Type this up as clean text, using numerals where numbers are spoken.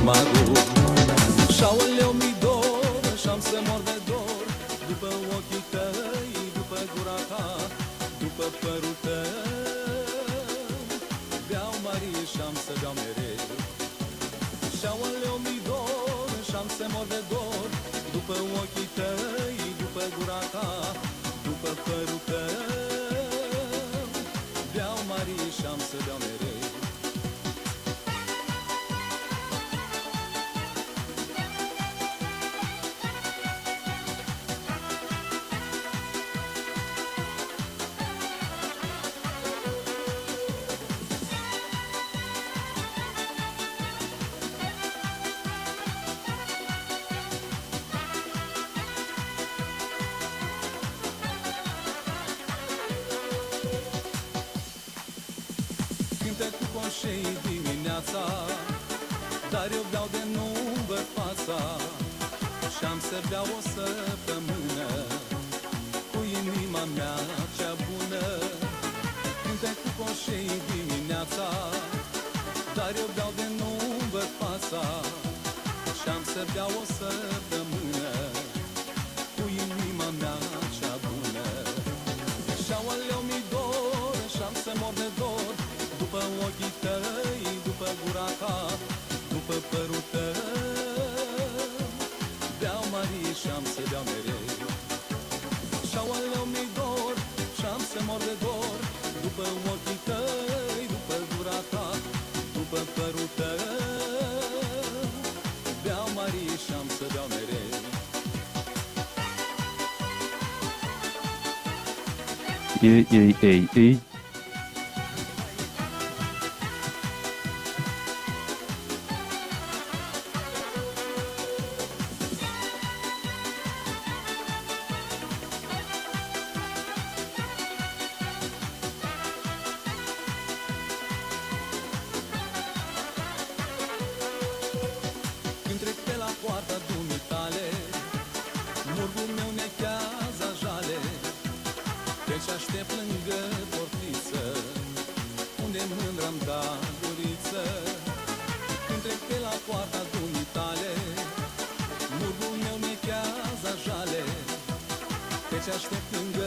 magul. Și-aoleu mi dor, și-am să mor de dor, după ochii tăi, după gura ta, după părul tău. Beau Marie și-am să beau mereu. Și-aoleu mi dor, și-am să mor de dor, după ochii tăi, după gura ta, după părul tău. Beau Marie și-am să beau mereu. Cântă cu coșei dimineața, dar eu beau de nu văd fața. Și-am să beau o săptămână cu inima mea cea bună. Cântă cu coșei dimineața, dar eu beau de nu văd fața. Și-am să beau o săptămână cu inima mea cea bună. Și-aoleu mi dor, și-am să mor de dor, după ochii tăi, după gura ta, după părul tău. Beau Marie și-am să beau mereu. Și-aoleu mi dor, și-am să mor de dor, după ochii tăi, după gura ta, după părul tău. Beau Marie și-am să beau mereu. Ei. Când trec pe la poarta dumitale, murgul meu nechează jale. Deci aștept lângă portiță, unde mândr-am dat guriță. Când trec pe la poarta dumitale, murgul meu nechează jale. Deci aștept lângă